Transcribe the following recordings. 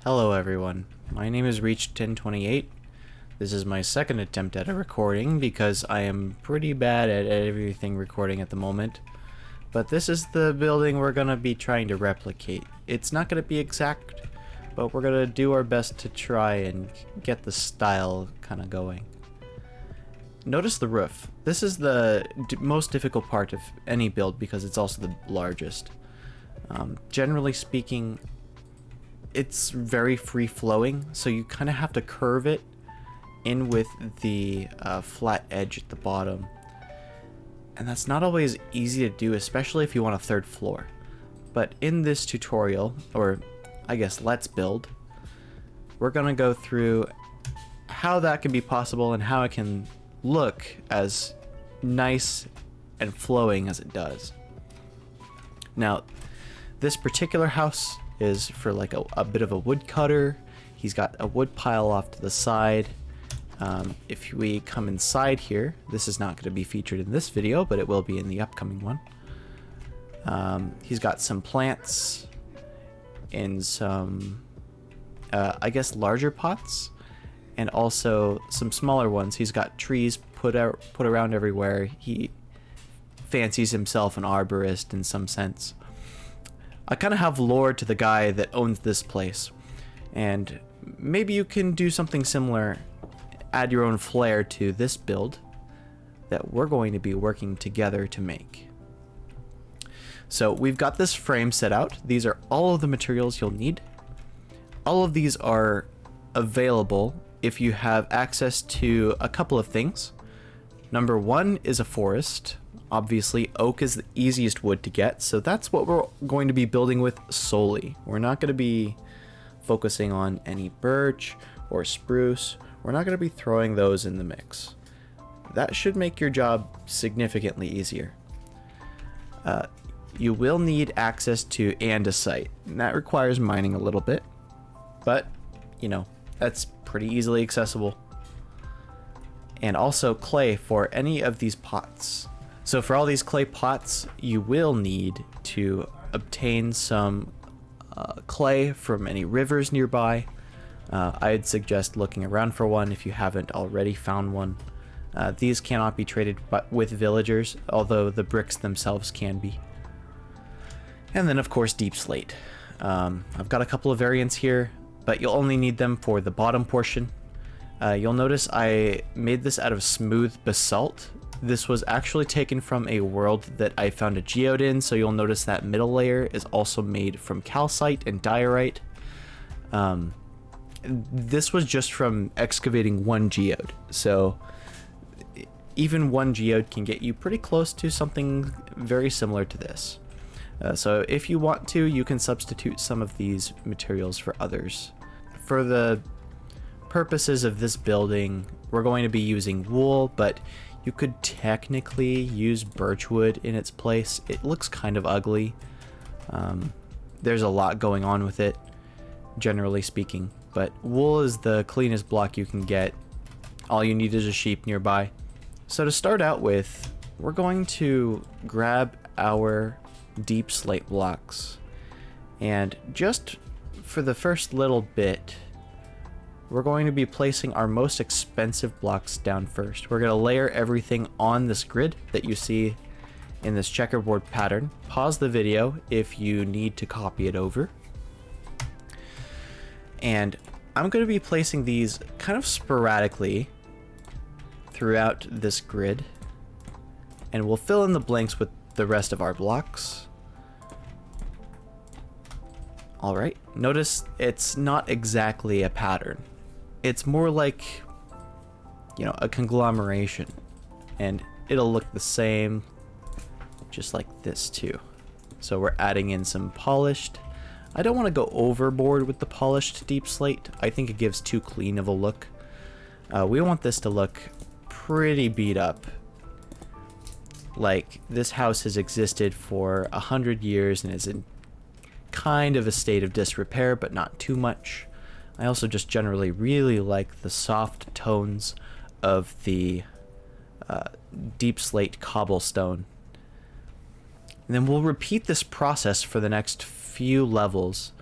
Hello everyone, my name is Reach1028. This is my second attempt at a recording because I am pretty bad at everything recording at the moment. But this is the building we're gonna be trying to replicate. It's not gonna be exact, but we're gonna do our best to try and get the style kinda going. Notice the roof. This is the most difficult part of any build because it's also the largest. Generally speaking, it's very free-flowing, so you kind of have to curve it in with the flat edge at the bottom. And that's not always easy to do, especially if you want a third floor. But in this tutorial, or I guess let's build, we're going to go through how that can be possible and how it can look as nice and flowing as it does. Now, this particular house is for like a bit of a woodcutter. He's got a wood pile off to the side. If we come inside here, this is not going to be featured in this video, but it will be in the upcoming one. He's got some plants in some, I guess, larger pots, and also some smaller ones. He's got trees put around everywhere. He fancies himself an arborist in some sense. I kind of have lore to the guy that owns this place, and maybe you can do something similar, add your own flair to this build that we're going to be working together to make. So we've got this frame set out. These are all of the materials you'll need. All of these are available if you have access to a couple of things. Number one is a forest. Obviously, oak is the easiest wood to get, so that's what we're going to be building with solely. We're not going to be focusing on any birch or spruce. We're not going to be throwing those in the mix. That should make your job significantly easier. You will need access to andesite, and that requires mining a little bit, but, you know, that's pretty easily accessible. And also clay for any of these pots. So for all these clay pots, you will need to obtain some clay from any rivers nearby. I'd suggest looking around for one if you haven't already found one. These cannot be traded with villagers, although the bricks themselves can be. And then of course Deepslate. I've got a couple of variants here, but you'll only need them for the bottom portion. You'll notice I made this out of smooth basalt. This was actually taken from a world that I found a geode in, so you'll notice that middle layer is also made from calcite and diorite. This was just from excavating one geode, so even one geode can get you pretty close to something very similar to this. So if you want to, you can substitute some of these materials for others. For the purposes of this building, we're going to be using wool, but you could technically use birchwood in its place. It looks kind of ugly. There's a lot going on with it, generally speaking, but wool is the cleanest block you can get. All you need is a sheep nearby. So to start out with, we're going to grab our Deepslate blocks, and just for the first little bit, we're going to be placing our most expensive blocks down first. We're going to layer everything on this grid that you see in this checkerboard pattern. Pause the video if you need to copy it over. And I'm going to be placing these kind of sporadically throughout this grid, and we'll fill in the blanks with the rest of our blocks. Alright, notice it's not exactly a pattern. It's more like, you know, a conglomeration, and it'll look the same just like this too. So we're adding in some polished. I don't want to go overboard with the polished Deepslate. I think it gives too clean of a look. We want this to look pretty beat up, like this house has existed for 100 years and is in kind of a state of disrepair, but not too much. I also just generally really like the soft tones of the Deepslate cobblestone. And then we'll repeat this process for the next few levels,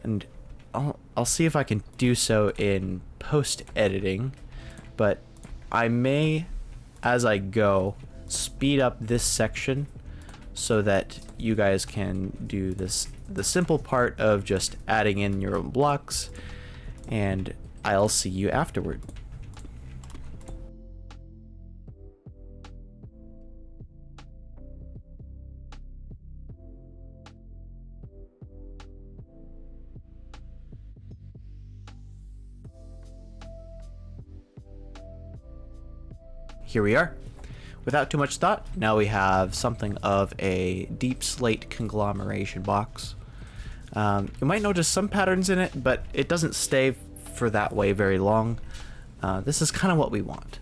and I'll see if I can do so in post-editing, but I may, as I go, speed up this section so that you guys can do the simple part of just adding in your own blocks, and I'll see you afterward. Here we are. Without too much thought, now we have something of a Deepslate conglomeration box. You might notice some patterns in it, but it doesn't stay for that way very long. This is kind of what we want,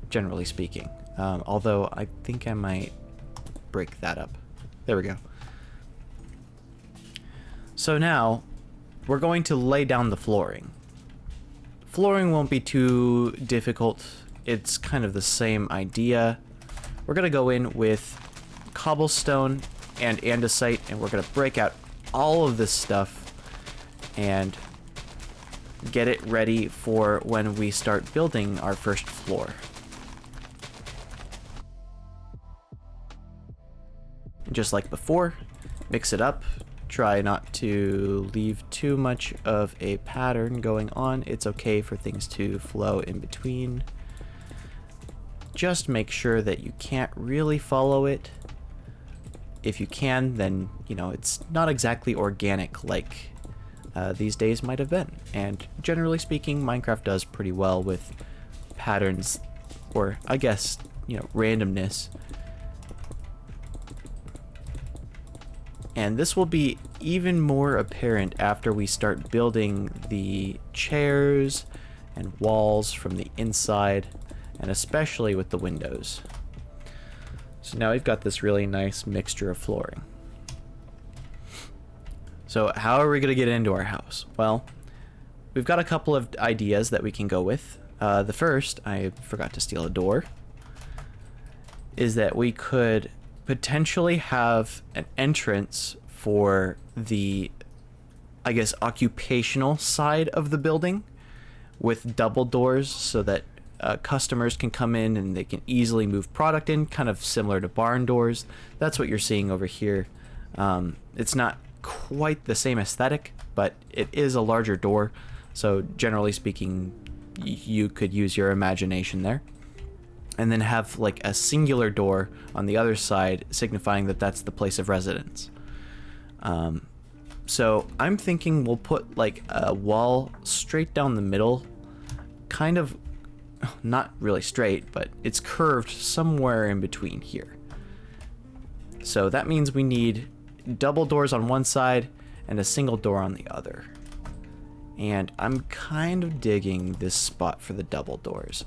generally speaking. Although I think I might break that up. There we go. So now we're going to lay down the flooring. Flooring won't be too difficult. It's kind of the same idea. We're gonna go in with cobblestone and andesite, and we're gonna break out all of this stuff and get it ready for when we start building our first floor. And just like before, mix it up. Try not to leave too much of a pattern going on. It's okay for things to flow in between. Just make sure that you can't really follow it. If you can, then, you know, it's not exactly organic like these days might have been. And generally speaking, Minecraft does pretty well with patterns, or I guess, you know, randomness. And this will be even more apparent after we start building the chairs and walls from the inside, and especially with the windows. So now we've got this really nice mixture of flooring. So how are we going to get into our house? Well, we've got a couple of ideas that we can go with. The first, I forgot to steal a door, is that we could potentially have an entrance for the, I guess, occupational side of the building with double doors so that customers can come in and they can easily move product in, kind of similar to barn doors. That's what you're seeing over here. It's not quite the same aesthetic, but it is a larger door, so generally speaking, you could use your imagination there. And then have like a singular door on the other side, signifying that that's the place of residence. So I'm thinking we'll put like a wall straight down the middle, kind of not really straight, but it's curved somewhere in between here. So that means we need double doors on one side and a single door on the other. And I'm kind of digging this spot for the double doors.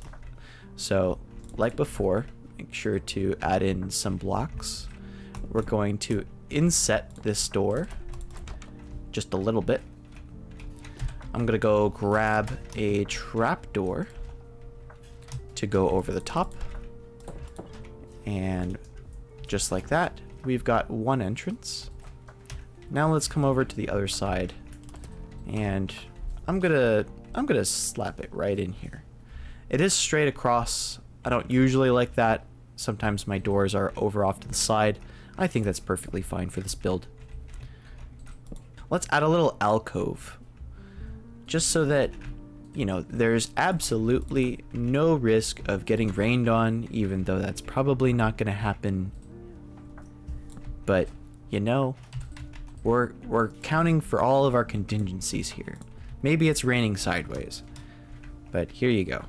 So like before, make sure to add in some blocks. We're going to inset this door just a little bit. I'm gonna go grab a trapdoor to go over the top, and just like that, we've got one entrance. Now let's come over to the other side, and I'm gonna slap it right in here. It is straight across. I don't usually like that. Sometimes my doors are over off to the side. I think that's perfectly fine for this build. Let's add a little alcove, just so that, you know, there's absolutely no risk of getting rained on, even though that's probably not going to happen. But, you know, we're counting for all of our contingencies here. Maybe it's raining sideways, but here you go.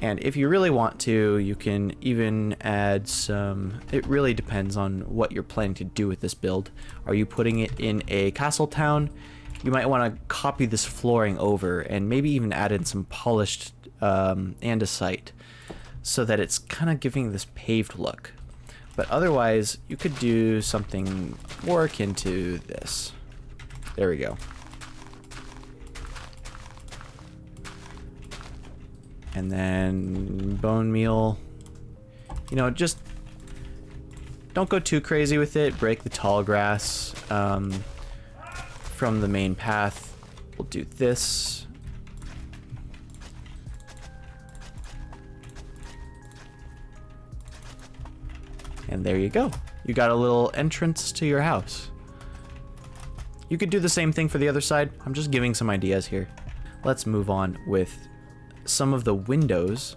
And if you really want to, you can even add some, it really depends on what you're planning to do with this build. Are you putting it in a castle town? You might want to copy this flooring over and maybe even add in some polished andesite so that it's kind of giving this paved look. But otherwise, you could do something more akin to this. There we go. And then bone meal. You know, just don't go too crazy with it. Break the tall grass from the main path. We'll do this. And there you go. You got a little entrance to your house. You could do the same thing for the other side. I'm just giving some ideas here. Let's move on with some of the windows.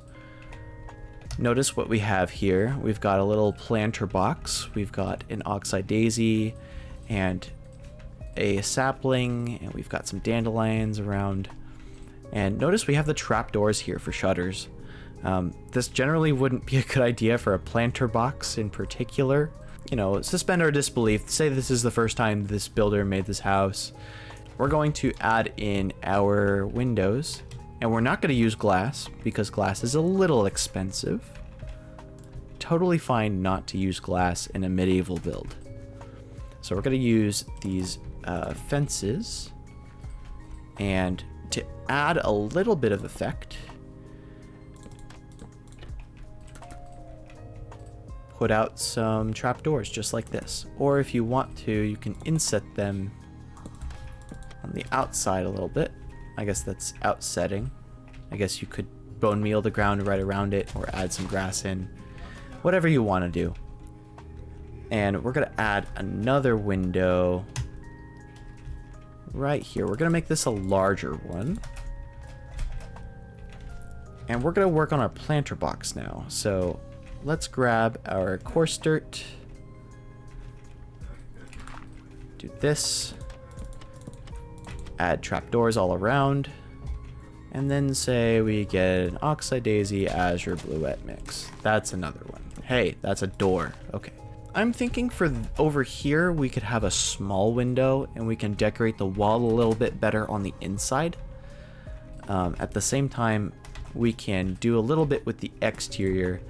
Notice what we have here. We've got a little planter box. We've got an Oxeye Daisy and a sapling, and we've got some dandelions around. And notice we have the trapdoors here for shutters. This generally wouldn't be a good idea for a planter box in particular. You know, suspend our disbelief. Say this is the first time this builder made this house. We're going to add in our windows, and we're not going to use glass because glass is a little expensive. Totally fine not to use glass in a medieval build. So we're going to use these fences, and to add a little bit of effect, put out some trapdoors just like this. Or if you want to, you can inset them on the outside a little bit. I guess that's outsetting. I guess you could bone meal the ground right around it or add some grass in. Whatever you want to do. And we're going to add another window right here. We're going to make this a larger one. And we're going to work on our planter box now. So let's grab our coarse dirt. Do this. Add trapdoors all around. And then say we get an Oxeye Daisy Azure Bluet mix. That's another one. Hey, that's a door. Okay. I'm thinking for over here, we could have a small window and we can decorate the wall a little bit better on the inside. At the same time, we can do a little bit with the exterior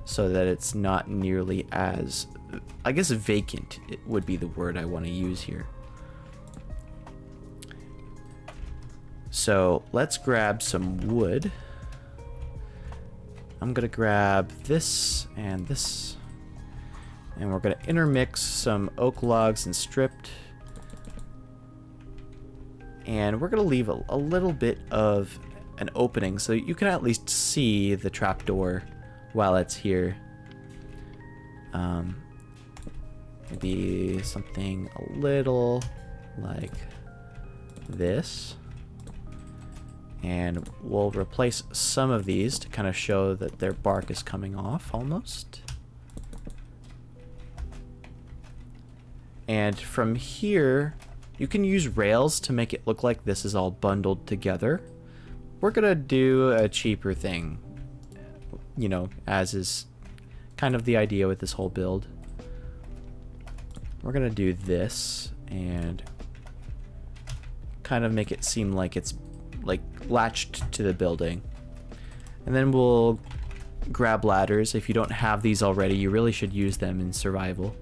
so that it's not nearly as, I guess, vacant it would be the word I want to use here. So let's grab some wood. I'm gonna grab this and this, and we're gonna intermix some oak logs and stripped, and we're gonna leave a little bit of an opening so you can at least see the trapdoor while it's here. Maybe something a little like this. And we'll replace some of these to kind of show that their bark is coming off almost. And from here, you can use rails to make it look like this is all bundled together. We're gonna do a cheaper thing, you know, as is kind of the idea with this whole build. We're gonna do this and kind of make it seem like it's like latched to the building. And then we'll grab ladders. If you don't have these already, you really should use them in survival.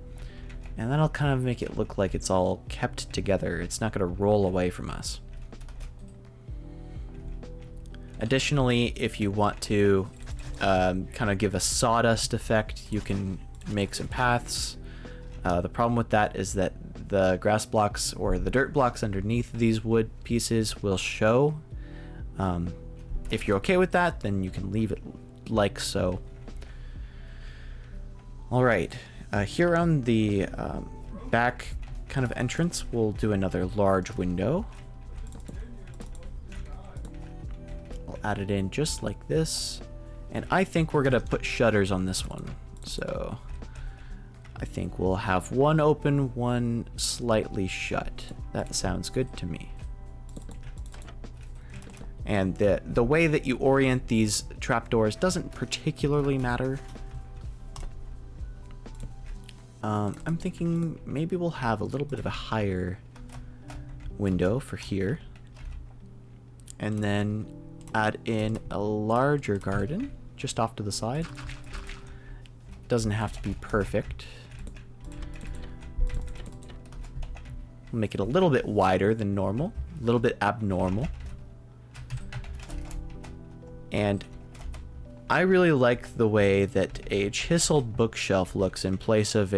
And that'll kind of make it look like it's all kept together. It's not going to roll away from us. Additionally, if you want to kind of give a sawdust effect, you can make some paths. The problem with that is that the grass blocks or the dirt blocks underneath these wood pieces will show. If you're okay with that, then you can leave it like so. All right, here on the back kind of entrance, we'll do another large window. I'll add it in just like this. And I think we're gonna put shutters on this one. So I think we'll have one open, one slightly shut. That sounds good to me. And the way that you orient these trapdoors doesn't particularly matter. I'm thinking maybe we'll have a little bit of a higher window for here. And then add in a larger garden just off to the side. Doesn't have to be perfect. We'll make it a little bit wider than normal, a little bit abnormal. And I really like the way that a chiseled bookshelf looks in place of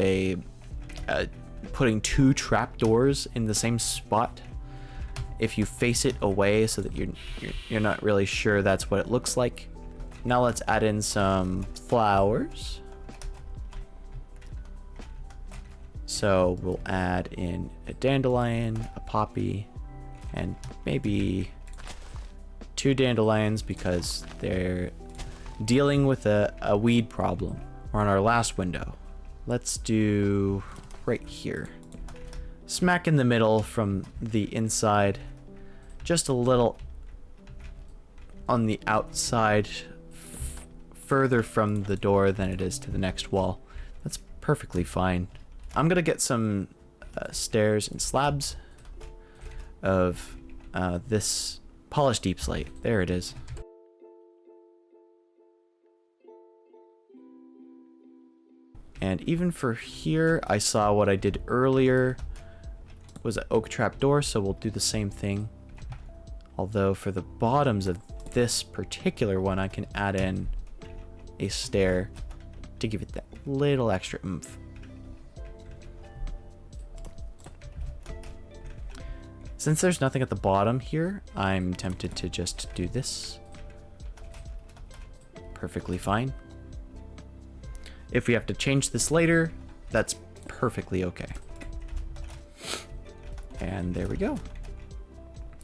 putting two trapdoors in the same spot. if you face it away so that you're not really sure that's what it looks like. Now let's add in some flowers. So we'll add in a dandelion, a poppy, and maybe 2 dandelions because they're dealing with a weed problem. We're on our last window. Let's do right here. Smack in the middle from the inside. Just a little on the outside, further from the door than it is to the next wall. That's perfectly fine. I'm gonna get some stairs and slabs of this polished deep slate. There it is. And even for here, I saw what I did earlier was an oak trapdoor, so we'll do the same thing. Although for the bottoms of this particular one, I can add in a stair to give it that little extra oomph. Since there's nothing at the bottom here, I'm tempted to just do this. Perfectly fine. If we have to change this later, that's perfectly okay. And there we go.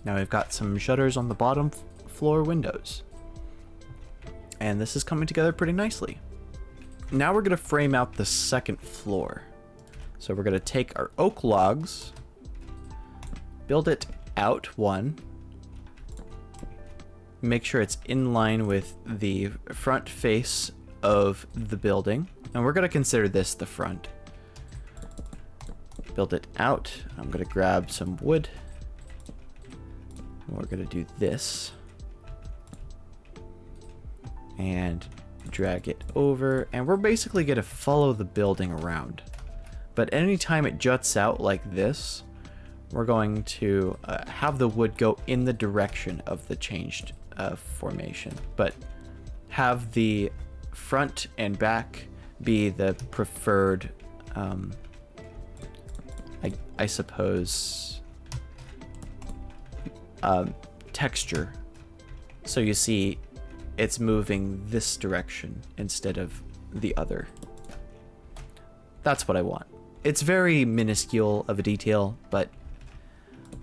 Now we've got some shutters on the bottom floor windows. And this is coming together pretty nicely. Now we're going to frame out the second floor. So we're going to take our oak logs, build it out one, make sure it's in line with the front face of the building. And we're going to consider this the front. Build it out. I'm going to grab some wood. We're going to do this. And drag it over. And we're basically going to follow the building around. But anytime it juts out like this, we're going to have the wood go in the direction of the changed formation. But have the front and back be the preferred, I suppose, texture. So you see it's moving this direction instead of the other. That's what I want. It's very minuscule of a detail, but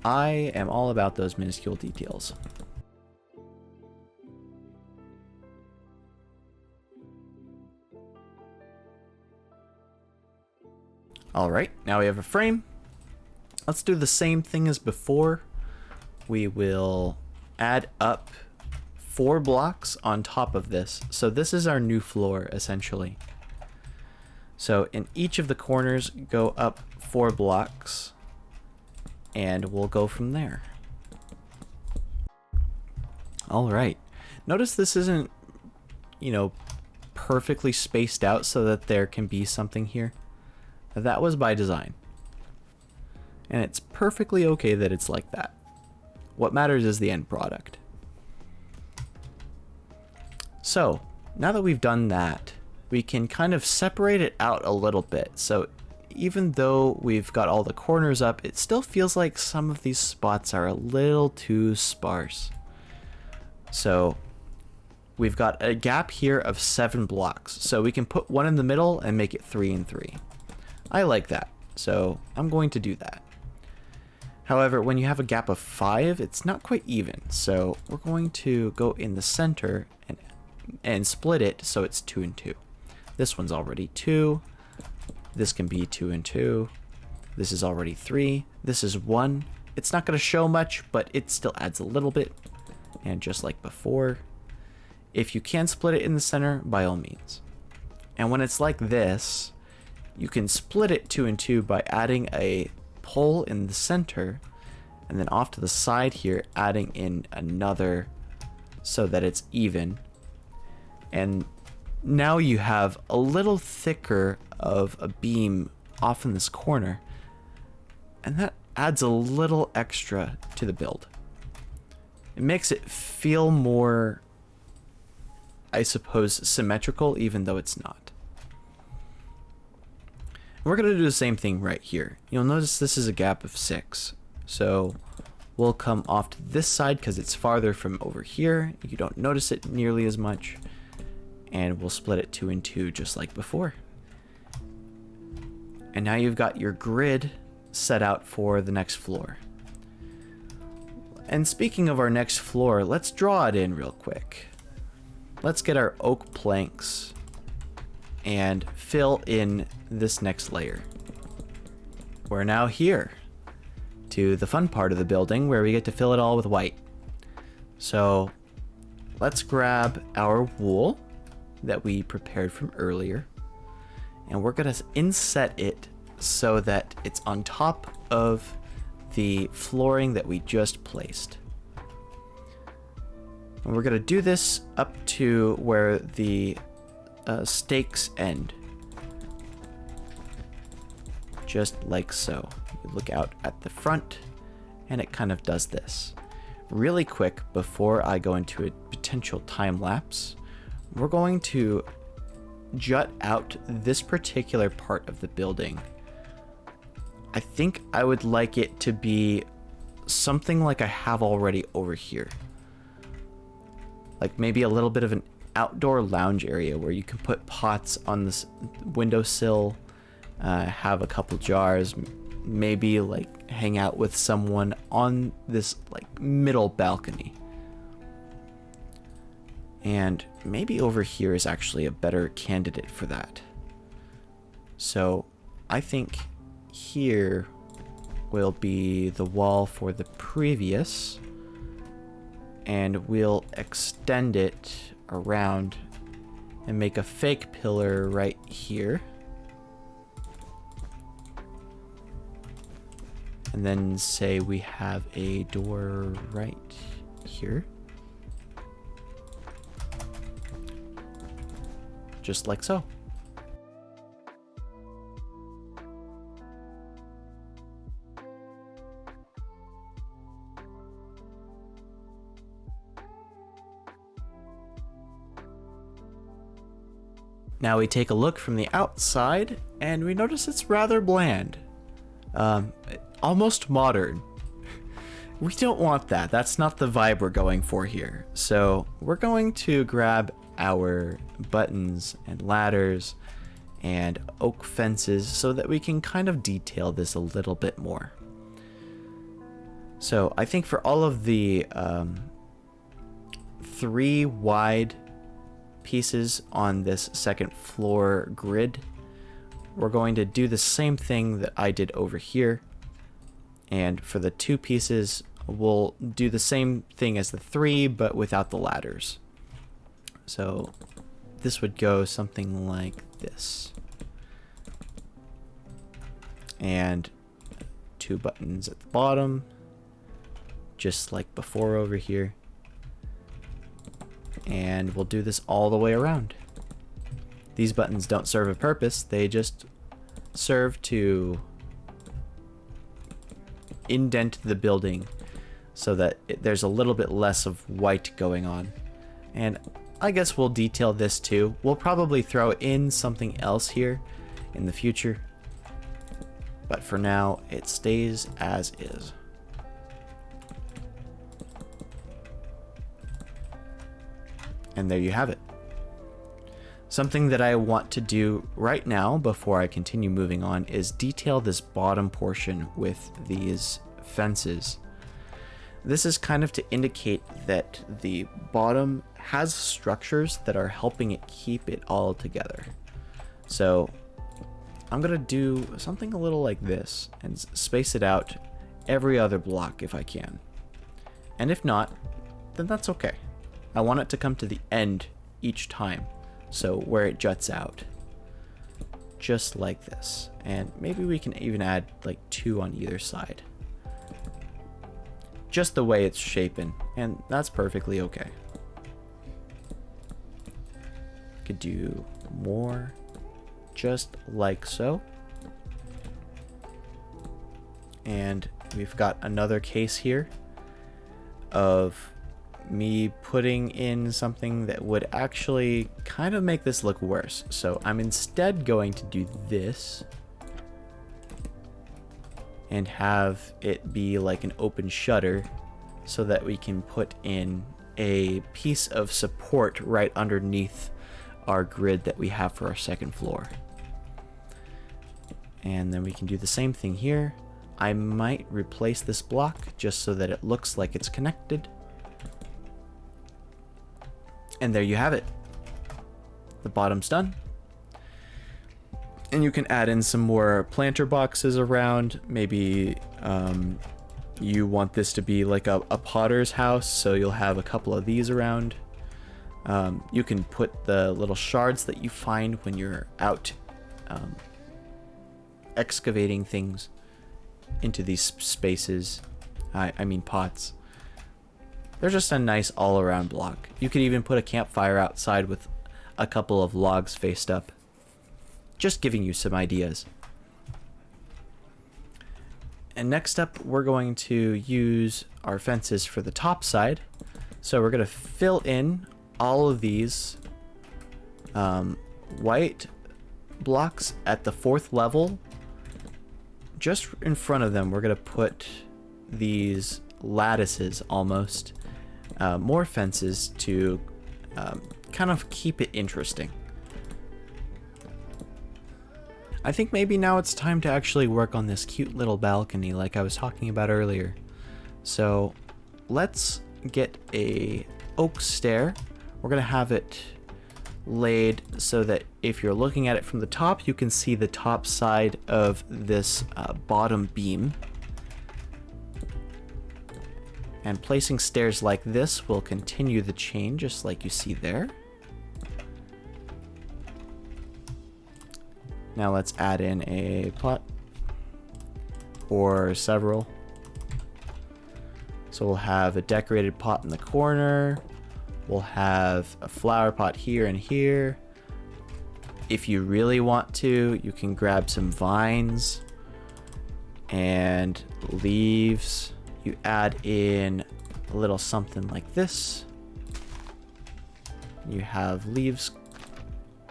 I am all about those minuscule details. Alright, now we have a frame. Let's do the same thing as before. We will add up 4 blocks on top of this. So this is our new floor, essentially. So in each of the corners, go up 4 blocks, and we'll go from there. Alright, notice this isn't, perfectly spaced out so that there can be something here. That was by design. And it's perfectly okay that it's like that. What matters is the end product. So, now that we've done that, we can kind of separate it out a little bit. So, even though we've got all the corners up, it still feels like some of these spots are a little too sparse. So, we've got a gap here of 7 blocks. So we can put one in the middle and make it 3 and 3. I like that, so I'm going to do that. However, when you have a gap of 5, it's not quite even, so we're going to go in the center and split it so it's 2 and 2. This one's already 2. This can be 2 and 2. This is already 3. This is 1. It's not going to show much, but it still adds a little bit. And just like before, if you can split it in the center, by all means. And when it's like this, you can split it 2 and 2 by adding a pole in the center, and then off to the side here, adding in another so that it's even. And now you have a little thicker of a beam off in this corner, and that adds a little extra to the build. It makes it feel more, I suppose, symmetrical, even though it's not. We're going to do the same thing right here. You'll notice this is a gap of 6. So will come off to this side because it's farther from over here. You don't notice it nearly as much. And we'll split it 2 and 2 just like before. And now you've got your grid set out for the next floor. And speaking of our next floor, let's draw it in real quick. Let's get our oak planks and fill in this next layer. We're now here to the fun part of the building where we get to fill it all with white. So let's grab our wool that we prepared from earlier, and we're gonna inset it so that it's on top of the flooring that we just placed. And we're gonna do this up to where the stakes end. Just like so. You look out at the front and it kind of does this. Really quick, before I go into a potential time lapse, we're going to jut out this particular part of the building. I think I would like it to be something like I have already over here. Like maybe a little bit of an outdoor lounge area where you can put pots on this windowsill, have a couple jars, maybe like hang out with someone on this like middle balcony. And maybe over here is actually a better candidate for that. So I think here will be the wall for the previous, and we'll extend it around and make a fake pillar right here. And then say we have a door right here. Just like so. Now we take a look from the outside and we notice it's rather bland. Almost modern. We don't want that. That's not the vibe we're going for here. So we're going to grab our buttons and ladders and oak fences so that we can kind of detail this a little bit more. So I think for all of the 3 wide pieces on this second floor grid, we're going to do the same thing that I did over here. And for the 2 pieces, we'll do the same thing as the 3, but without the ladders. So this would go something like this. And 2 buttons at the bottom, just like before over here. And we'll do this all the way around. These buttons don't serve a purpose, they just serve to indent the building so that there's a little bit less of white going on. And I guess we'll detail this too. We'll probably throw in something else here in the future, but for now it stays as is. And there you have it. Something that I want to do right now before I continue moving on is detail this bottom portion with these fences. This is kind of to indicate that the bottom has structures that are helping it keep it all together. So I'm gonna do something a little like this and space it out every other block if I can. And if not, then that's okay. I want it to come to the end each time, so where it juts out. Just like this. And maybe we can even add like 2 on either side. Just the way it's shapen, and that's perfectly okay. Could do more, just like so. And we've got another case here of me putting in something that would actually kind of make this look worse. So I'm instead going to do this. and have it be like an open shutter so that we can put in a piece of support right underneath our grid that we have for our second floor. And then we can do the same thing here. I might replace this block just so that it looks like it's connected. And there you have it. The bottom's done. And you can add in some more planter boxes around. Maybe you want this to be like a potter's house, so you'll have a couple of these around. You can put the little shards that you find when you're out excavating things into these spaces. I mean pots. They're just a nice all-around block. You could even put a campfire outside with a couple of logs faced up. Just giving you some ideas. And next up, we're going to use our fences for the top side. So we're going to fill in all of these white blocks at the 4th level. Just in front of them, we're going to put these lattices almost. More fences to kind of keep it interesting. I think maybe now it's time to actually work on this cute little balcony like I was talking about earlier. So let's get a oak stair. We're gonna have it laid so that if you're looking at it from the top, you can see the top side of this bottom beam. And placing stairs like this will continue the chain just like you see there. Now let's add in a pot or several. So we'll have a decorated pot in the corner. We'll have a flower pot here and here. If you really want to, you can grab some vines and leaves. You add in a little something like this. You have leaves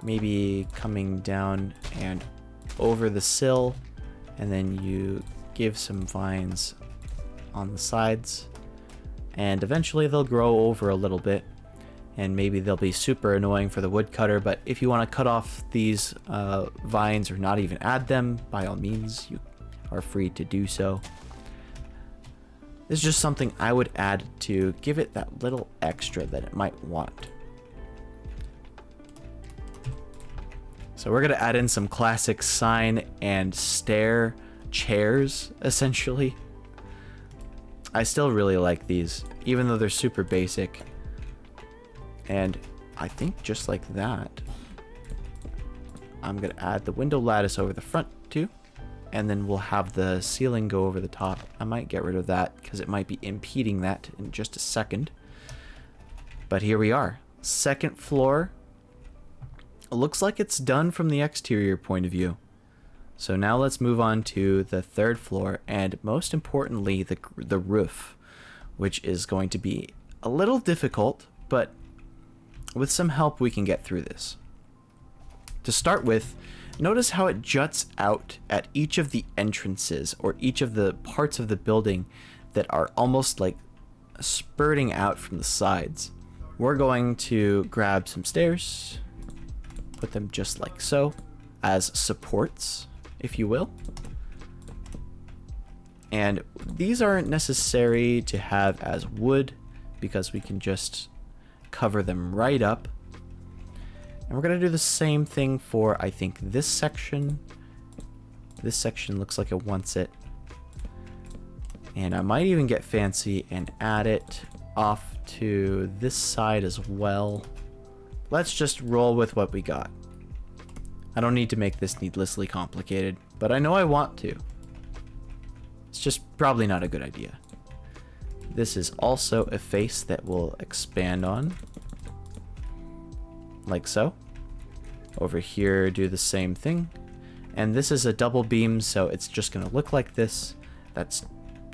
maybe coming down and over the sill, and then you give some vines on the sides, and eventually they'll grow over a little bit, and maybe they'll be super annoying for the woodcutter. But if you want to cut off these vines or not even add them, by all means you are free to do so. This is just something I would add to give it that little extra that it might want. So we're going to add in some classic sign and stair chairs, essentially. I still really like these, even though they're super basic. And I think just like that, I'm going to add the window lattice over the front too. And then we'll have the ceiling go over the top. I might get rid of that because it might be impeding that in just a second. But here we are. Second floor. It looks like it's done from the exterior point of view. So now let's move on to the 3rd floor, and most importantly, the roof, which is going to be a little difficult, but with some help we can get through this. To start with, notice how it juts out at each of the entrances, or each of the parts of the building that are almost like spurting out from the sides. We're going to grab some stairs, put them just like so, as supports, if you will. And these aren't necessary to have as wood, because we can just cover them right up. And we're going to do the same thing for, I think, this section. This section looks like it wants it. And I might even get fancy and add it off to this side as well. Let's just roll with what we got. I don't need to make this needlessly complicated, but I know I want to. It's just probably not a good idea. This is also a face that will expand on, like so. Over here, do the same thing. And this is a double beam, so it's just gonna look like this. That's,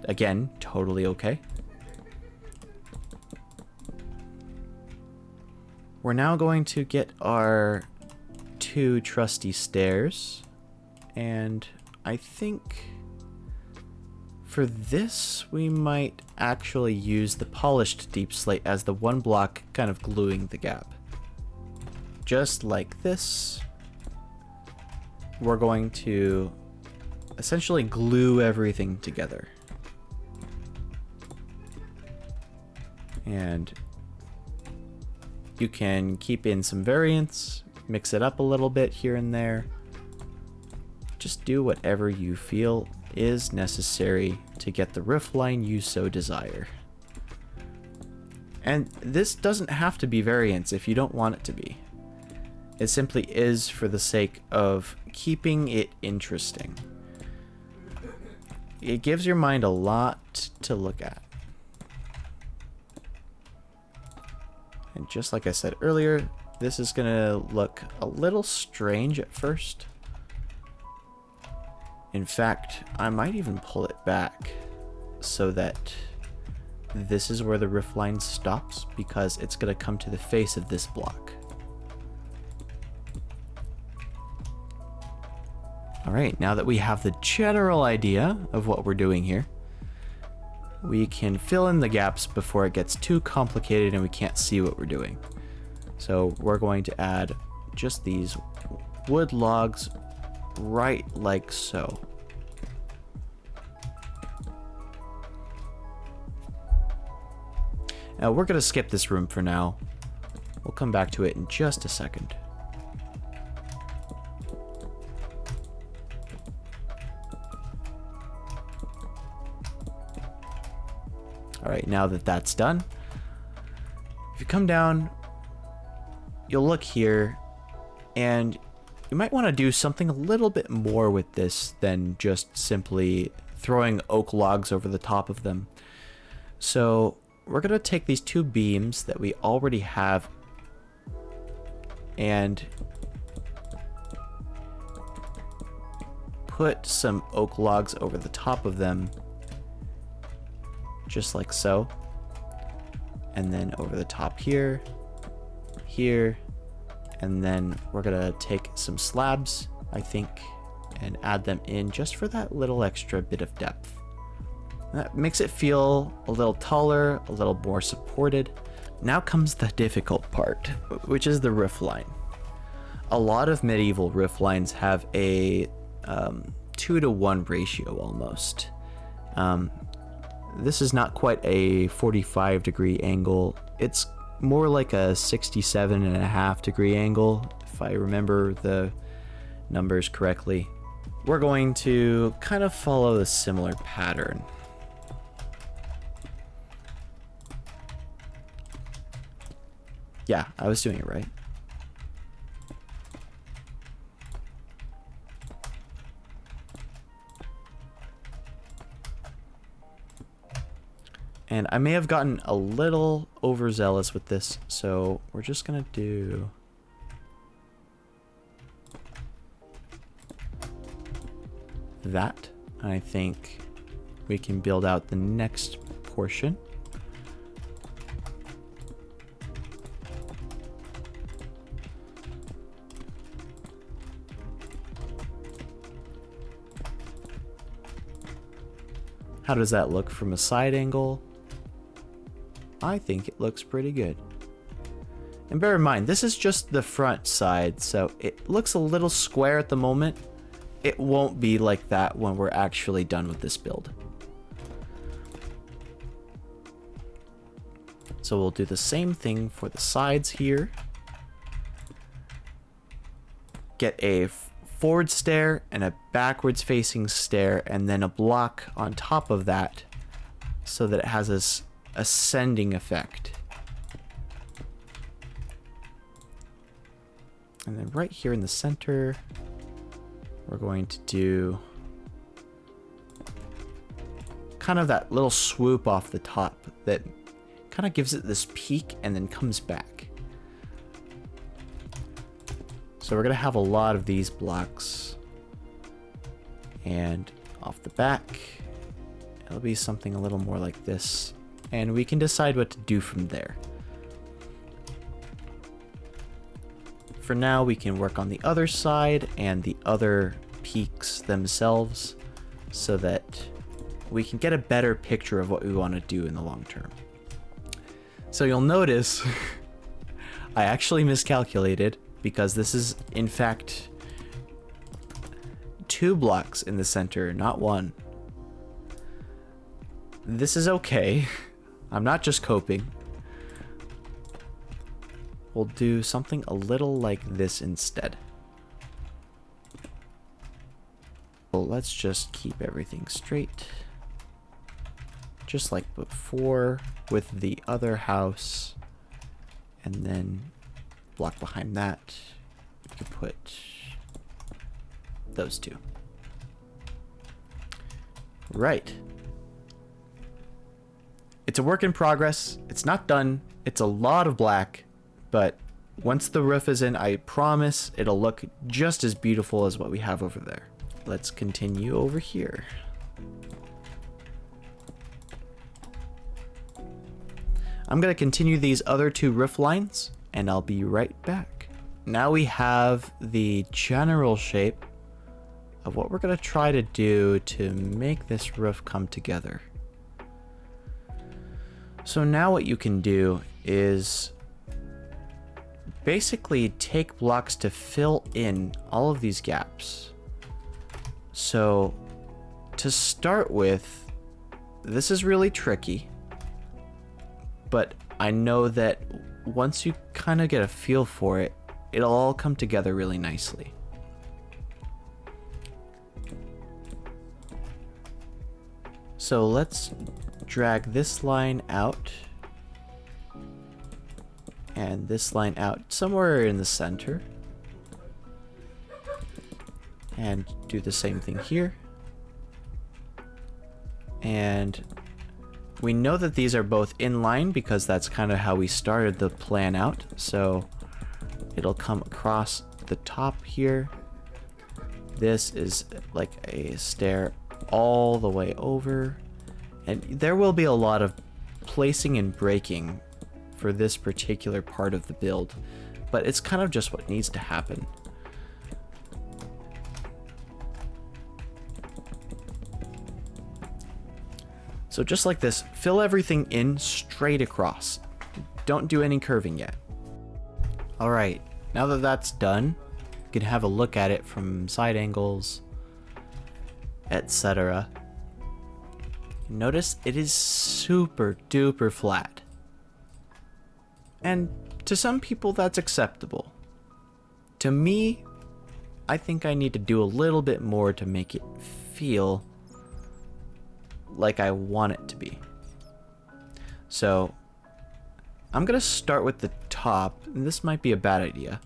again, totally okay. We're now going to get our 2 trusty stairs, and I think For this, we might actually use the polished deep slate as the one block kind of gluing the gap. Just like this, we're going to essentially glue everything together. And you can keep in some variants, mix it up a little bit here and there. Just do whatever you feel is necessary to get the roof line you so desire. And this doesn't have to be variants if you don't want it to be. It simply is for the sake of keeping it interesting. It gives your mind a lot to look at. And just like I said earlier, this is gonna look a little strange at first. In fact, I might even pull it back so that this is where the roof line stops, because it's going to come to the face of this block. Alright, now that we have the general idea of what we're doing here, we can fill in the gaps before it gets too complicated and we can't see what we're doing. So we're going to add just these wood logs right like so. Now we're going to skip this room for now. We'll come back to it in just a second. Alright, now that that's done, if you come down, you'll look here, and you might want to do something a little bit more with this than just simply throwing oak logs over the top of them. So we're going to take these two beams that we already have and put some oak logs over the top of them, just like so. And then over the top here, here, and then we're gonna take some slabs, I think, and add them in just for that little extra bit of depth. That makes it feel a little taller, a little more supported. Now comes the difficult part, which is the roof line. A lot of medieval roof lines have a 2-to-1 ratio almost. This is not quite a 45-degree angle. It's more like a 67.5-degree angle, if I remember the numbers correctly. We're going to kind of follow a similar pattern. Yeah, I was doing it right. And I may have gotten a little overzealous with this, so we're just gonna do that. I think we can build out the next portion. How does that look from a side angle? I think it looks pretty good. And bear in mind, this is just the front side, so it looks a little square at the moment. It won't be like that when we're actually done with this build. So we'll do the same thing for the sides here. Get a forward stair and a backwards facing stair, and then a block on top of that so that it has this ascending effect. And then right here in the center, we're going to do kind of that little swoop off the top that kind of gives it this peak and then comes back. So we're going to have a lot of these blocks, and off the back it'll be something a little more like this, and we can decide what to do from there. For now, we can work on the other side and the other peaks themselves so that we can get a better picture of what we want to do in the long term. So you'll notice I actually miscalculated because this is in fact 2 blocks in the center, not 1. This is okay. I'm not just coping. We'll do something a little like this instead. Well, let's just keep everything straight. Just like before with the other house. And then block behind that, we could put those 2. Right. It's a work in progress. It's not done. It's a lot of black. But once the roof is in, I promise it'll look just as beautiful as what we have over there. Let's continue over here. I'm going to continue these other 2 roof lines, and I'll be right back. Now we have the general shape of what we're going to try to do to make this roof come together. So now what you can do is basically take blocks to fill in all of these gaps. So to start with, this is really tricky, but I know that once you kind of get a feel for it, it'll all come together really nicely. So let's drag this line out and this line out somewhere in the center, and do the same thing here. And we know that these are both in line because that's kind of how we started the plan out. So it'll come across the top here. This is like a stair all the way over, and there will be a lot of placing and breaking for this particular part of the build, but it's kind of just what needs to happen. So just like this, fill everything in straight across. Don't do any curving yet. All right, now that that's done, you can have a look at it from side angles, etc. Notice it is super duper flat. And to some people that's acceptable. To me, I think I need to do a little bit more to make it feel like I want it to be. So I'm gonna start with the top, and this might be a bad idea,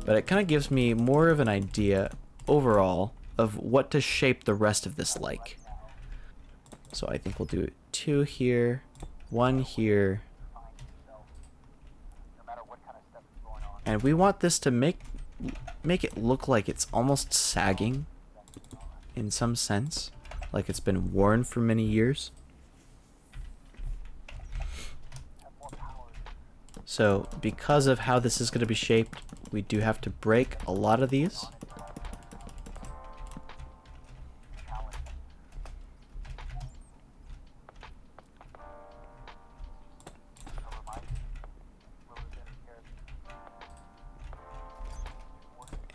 but it kind of gives me more of an idea overall of what to shape the rest of this like. So I think we'll do 2 here, 1 here, and we want this to make it look like it's almost sagging in some sense, like it's been worn for many years. So because of how this is going to be shaped, we do have to break a lot of these.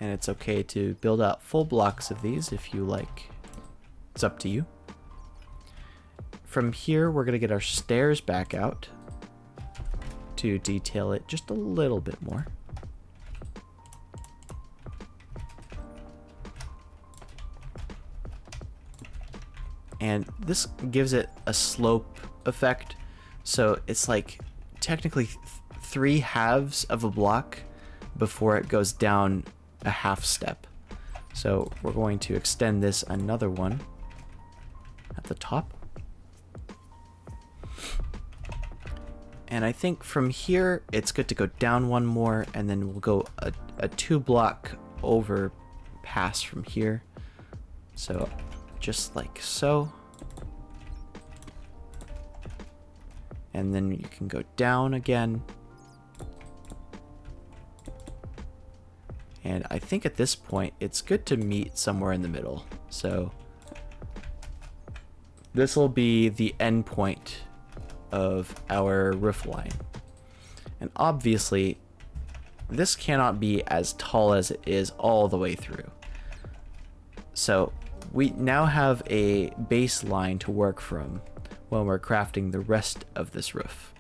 And it's okay to build out full blocks of these if you like. It's up to you. From here, we're going to get our stairs back out to detail it just a little bit more. And this gives it a slope effect. So it's like technically 3 halves of a block before it goes down a half step. So we're going to extend this another one at the top. And I think from here it's good to go down 1 more, and then we'll go a 2 block over pass from here. So just like so. And then you can go down again. And I think at this point, it's good to meet somewhere in the middle. So this will be the end point of our roof line. And obviously, this cannot be as tall as it is all the way through. So we now have a baseline to work from when we're crafting the rest of this roof.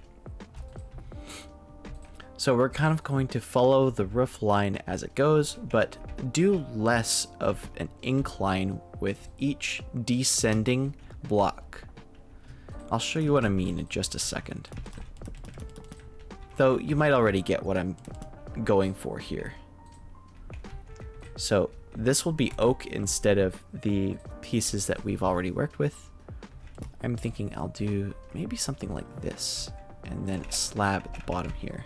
So we're kind of going to follow the roof line as it goes, but do less of an incline with each descending block. I'll show you what I mean in just a second. Though you might already get what I'm going for here. So this will be oak instead of the pieces that we've already worked with. I'm thinking I'll do maybe something like this, and then a slab at the bottom here.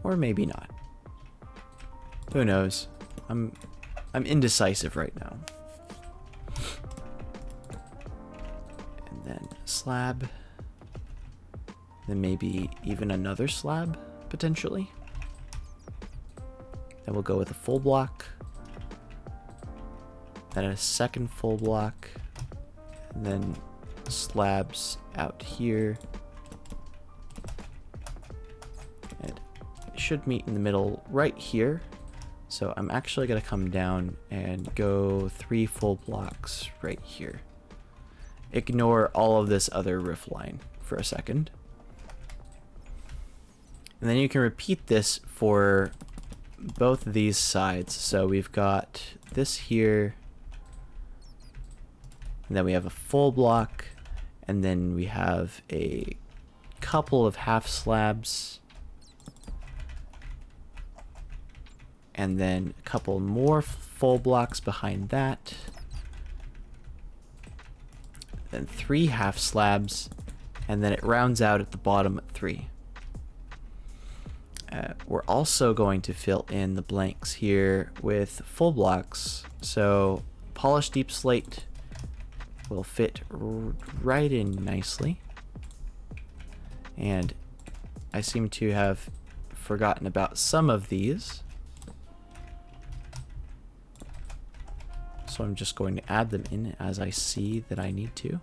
Or maybe not. Who knows? I'm indecisive right now. And then a slab. Then maybe even another slab, potentially. Then we'll go with a full block. Then a second full block. And then slabs out here. And it should meet in the middle right here. So I'm actually going to come down and go 3 full blocks right here. Ignore all of this other roof line for a second. And then you can repeat this for both of these sides. So we've got this here, and then we have a full block, and then we have a couple of half slabs, and then a couple more full blocks behind that, then 3 half slabs, and then it rounds out at the bottom at 3. We're also going to fill in the blanks here with full blocks. So polished deep slate will fit right in nicely. And I seem to have forgotten about some of these. So I'm just going to add them in as I see that I need to.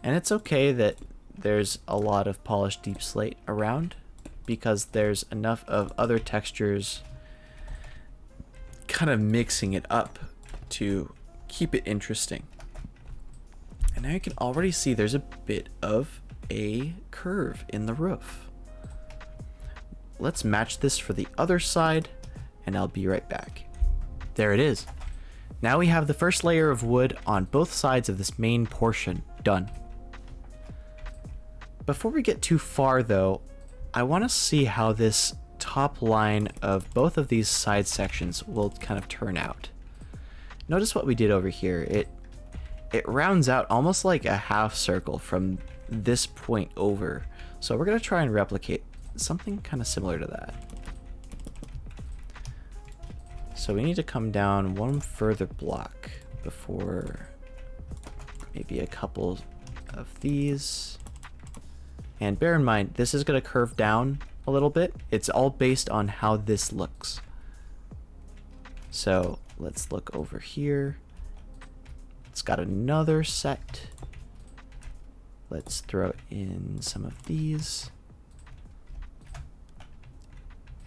And it's okay that there's a lot of polished deep slate around, because there's enough of other textures kind of mixing it up to keep it interesting. And now you can already see there's a bit of a curve in the roof. Let's match this for the other side, and I'll be right back. There it is. Now we have the first layer of wood on both sides of this main portion done. Before we get too far though, I want to see how this top line of both of these side sections will kind of turn out. Notice what we did over here. It rounds out almost like a half circle from this point over. So we're going to try and replicate something kind of similar to that. So we need to come down one further block before maybe a couple of these. And bear in mind, this is going to curve down a little bit. It's all based on how this looks. So let's look over here. It's got another set. Let's throw in some of these.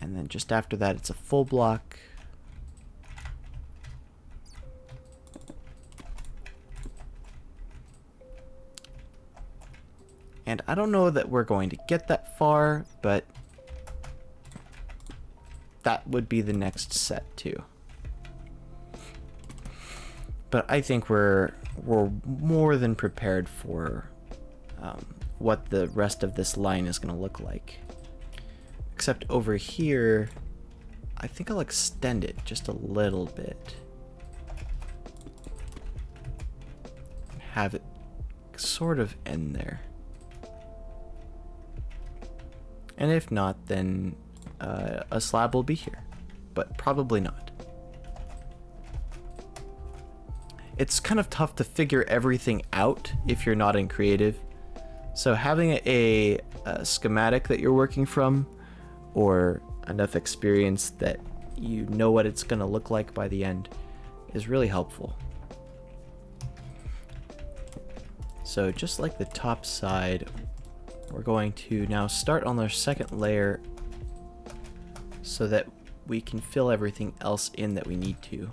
And then just after that, it's a full block. And I don't know that we're going to get that far, but that would be the next set too. But I think we're more than prepared for what the rest of this line is going to look like. Except over here, I think I'll extend it just a little bit. Have it sort of end there. And if not, then a slab will be here, but probably not. It's kind of tough to figure everything out if you're not in creative. So having a schematic that you're working from, or enough experience that you know what it's going to look like by the end, is really helpful. So just like the top side, we're going to now start on our second layer so that we can fill everything else in that we need to.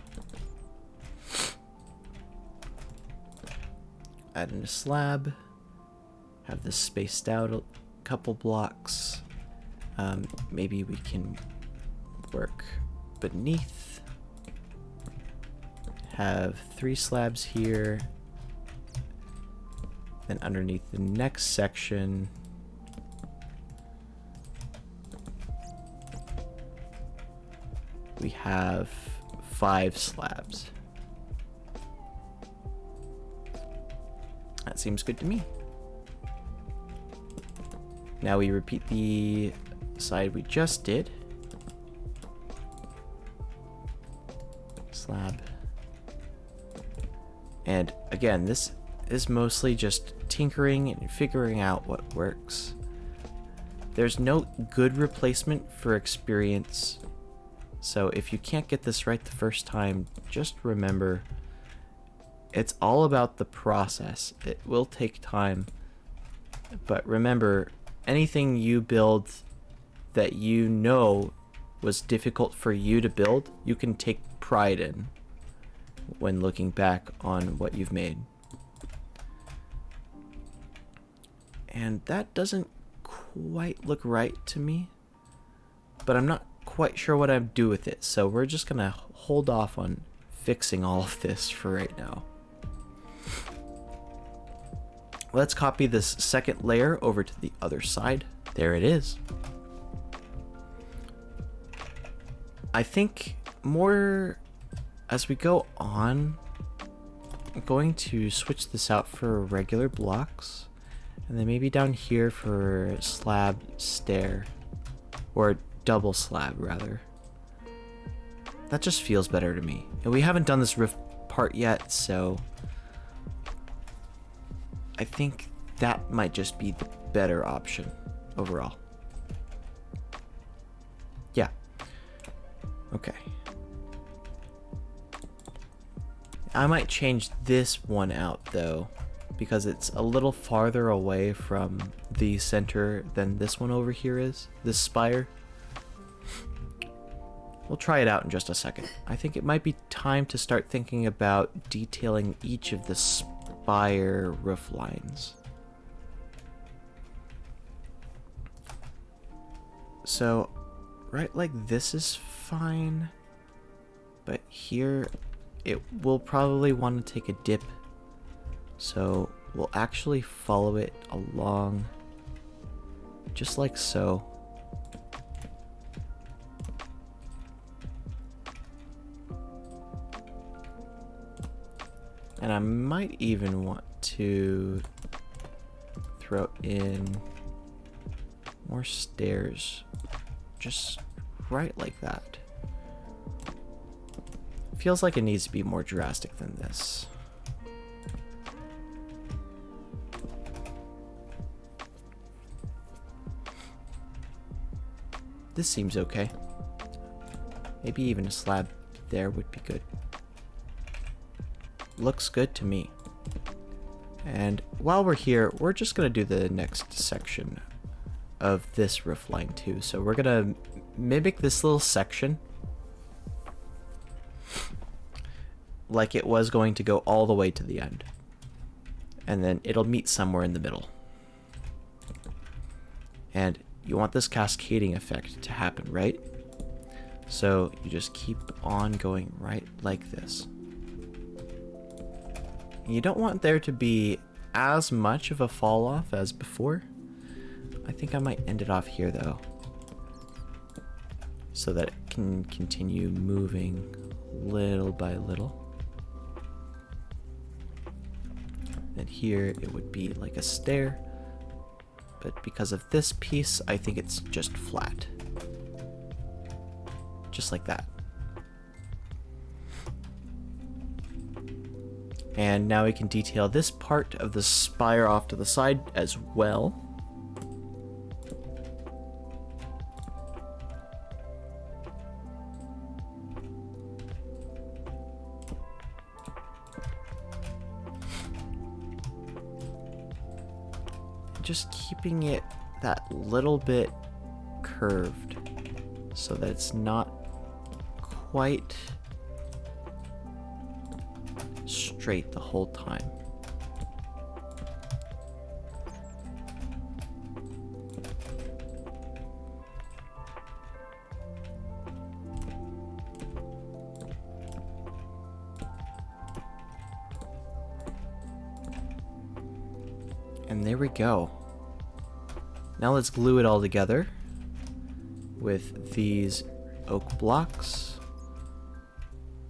Add in a slab, have this spaced out a couple blocks. Maybe we can work beneath, have 3 slabs here, then underneath the next section we have 5 slabs. That seems good to me. Now we repeat the side we just did. Slab. And again, this is mostly just tinkering and figuring out what works. There's no good replacement for experience. So if you can't get this right the first time, just remember, it's all about the process. It will take time. But remember, anything you build that you know was difficult for you to build, you can take pride in when looking back on what you've made. And that doesn't quite look right to me, but I'm not quite sure what I'd do with it, so we're just gonna hold off on fixing all of this for right now. Let's copy this second layer over to the other side. There it is. I think more as we go on, I'm going to switch this out for regular blocks, and then maybe down here for slab stair, or double slab rather. That just feels better to me. And we haven't done this roof part yet, so I think that might just be the better option overall. Yeah. Okay. I might change this one out though, because it's a little farther away from the center than this one over here is, this spire. We'll try it out in just a second. I think it might be time to start thinking about detailing each of the spire roof lines. So, right like this is fine, but here it will probably want to take a dip. So we'll actually follow it along just like so. And I might even want to throw in more stairs, just right like that. Feels like it needs to be more drastic than this. This seems okay. Maybe even a slab there would be good. Looks good to me. And while we're here, we're just gonna do the next section of this roof line too. So we're gonna mimic this little section like it was going to go all the way to the end. And then it'll meet somewhere in the middle. And you want this cascading effect to happen, right? So you just keep on going right like this. You don't want there to be as much of a fall off as before. I think I might end it off here though, so that it can continue moving little by little. And here it would be like a stair, but because of this piece, I think it's just flat. Just like that. And now we can detail this part of the spire off to the side as well. just keeping it that little bit curved so that it's not quite straight the whole time. And there we go. Now let's glue it all together with these oak blocks.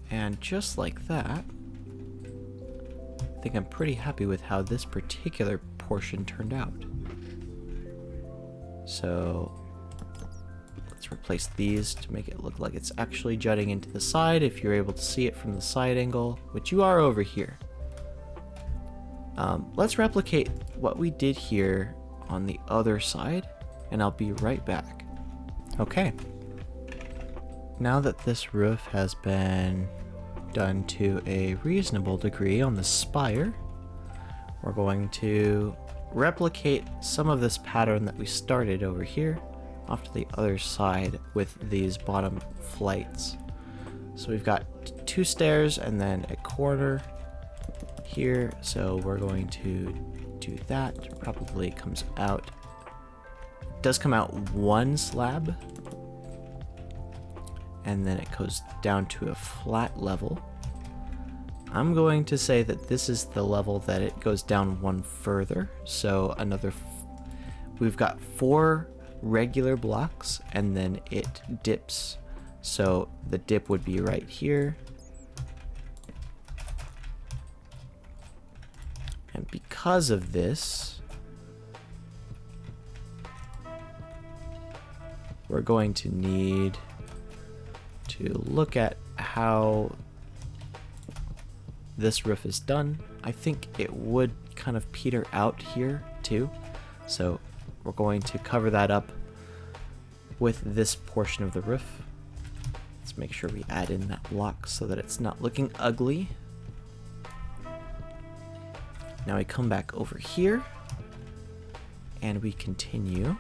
And just like that, I think I'm pretty happy with how this particular portion turned out. So let's replace these to make it look like it's actually jutting into the side if you're able to see it from the side angle, which you are over here. Let's replicate what we did here on the other side, and I'll be right back. Okay. Now that this roof has been done to a reasonable degree on the spire, we're going to replicate some of this pattern that we started over here off to the other side with these bottom flights. So we've got 2 stairs and then a corner here, so we're going to do that. Probably comes out, does come out 1 slab, and then it goes down to a flat level. I'm going to say that this is the level that it goes down 1 further, so we've got 4 regular blocks and then it dips, so the dip would be right here. And because of this, we're going to need to look at how this roof is done. I think it would kind of peter out here too, so we're going to cover that up with this portion of the roof. Let's make sure we add in that block so that it's not looking ugly. Now we come back over here and we continue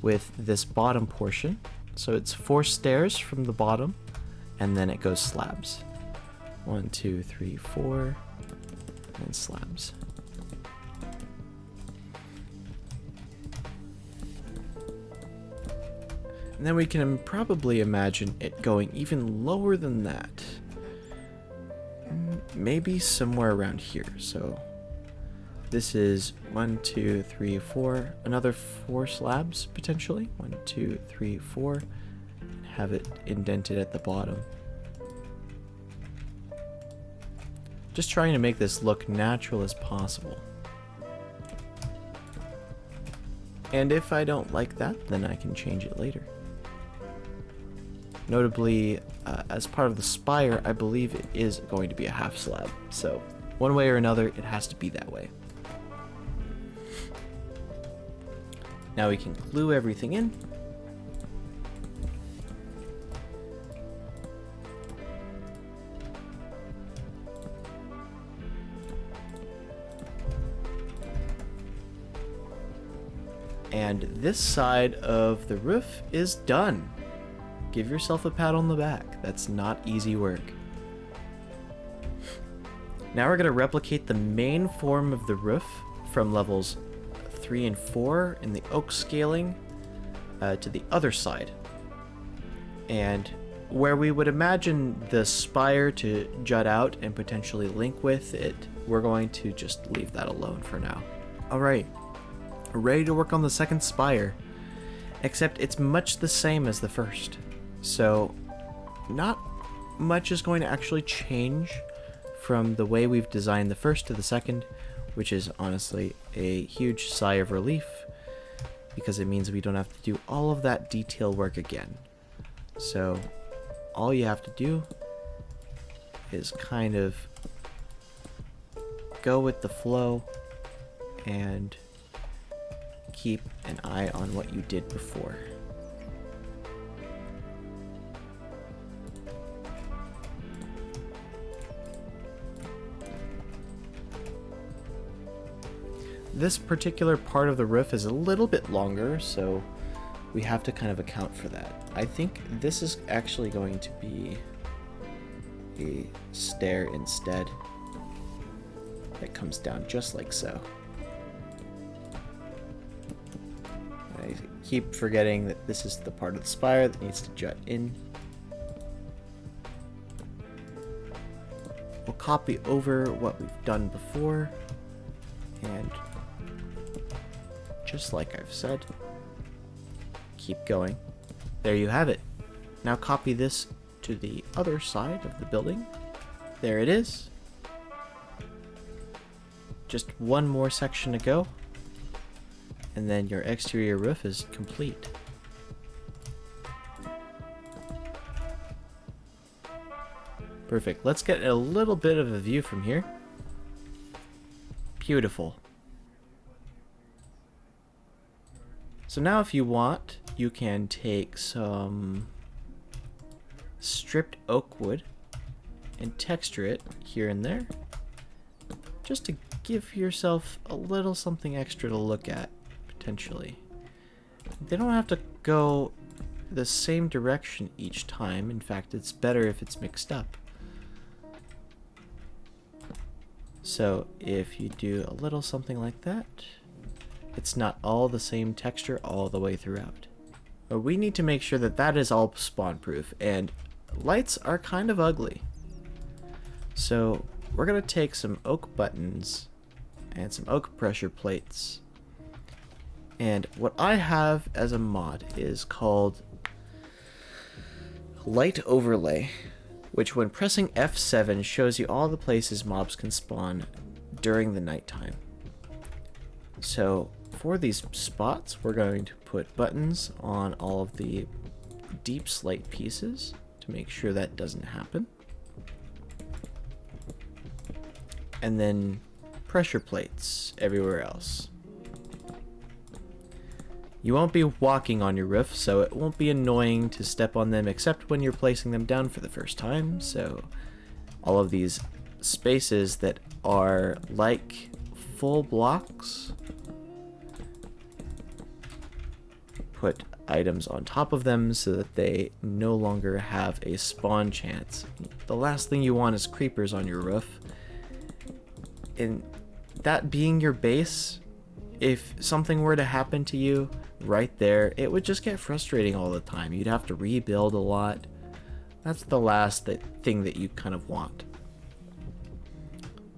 with this bottom portion. So it's 4 stairs from the bottom and then it goes slabs. 1, 2, 3, 4, and slabs. And then we can probably imagine it going even lower than that. Maybe somewhere around here. So this is 1, 2, 3, 4, another 4 slabs potentially. 1, 2, 3, 4, and have it indented at the bottom. Just trying to make this look natural as possible. And if I don't like that, then I can change it later. Notably, as part of the spire, I believe it is going to be a half slab. So one way or another, it has to be that way. Now we can glue everything in. And this side of the roof is done. Give yourself a pat on the back. That's not easy work. Now we're going to replicate the main form of the roof from levels 3 and 4 in the oak scaling to the other side. And where we would imagine the spire to jut out and potentially link with it, we're going to just leave that alone for now. Alright, we're ready to work on the second spire, except it's much the same as the first. So not much is going to actually change from the way we've designed the first to the second, which is honestly a huge sigh of relief because it means we don't have to do all of that detail work again. So all you have to do is kind of go with the flow and keep an eye on what you did before. this particular part of the roof is a little bit longer, so we have to kind of account for that. I think this is actually going to be a stair instead. That comes down just like so. I keep forgetting that this is the part of the spire that needs to jut in. We'll copy over what we've done before, and just like I've said, keep going. There you have it. Now copy this to the other side of the building. There it is. Just one more section to go, and then your exterior roof is complete. Perfect. Let's get a little bit of a view from here. Beautiful. So now if you want, you can take some stripped oak wood and texture it here and there, just to give yourself a little something extra to look at, potentially. They don't have to go the same direction each time. In fact, it's better if it's mixed up. So if you do a little something like that, it's not all the same texture all the way throughout. But we need to make sure that that is all spawn proof, and lights are kind of ugly. So we're going to take some oak buttons and some oak pressure plates. And what I have as a mod is called Light Overlay, which when pressing F7 shows you all the places mobs can spawn during the nighttime. So for these spots, we're going to put buttons on all of the Deepslate pieces to make sure that doesn't happen. And then pressure plates everywhere else. You won't be walking on your roof, so it won't be annoying to step on them except when you're placing them down for the first time. So all of these spaces that are like full blocks, put items on top of them so that they no longer have a spawn chance. The last thing you want is creepers on your roof. And that being your base, if something were to happen to you right there, it would just get frustrating all the time. You'd have to rebuild a lot. That's the last thing that you kind of want.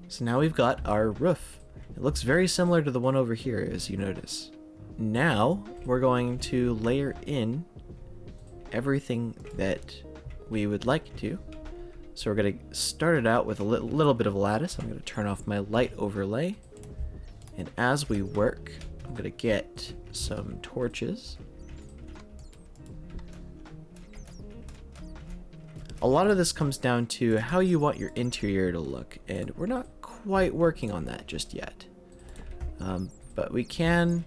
So now we've got our roof. It looks very similar to the one over here, as you notice. Now we're going to layer in everything that we would like to. So we're going to start it out with a little bit of lattice. I'm going to turn off my light overlay. And as we work, I'm going to get some torches. A lot of this comes down to how you want your interior to look, and we're not quite working on that just yet. But we can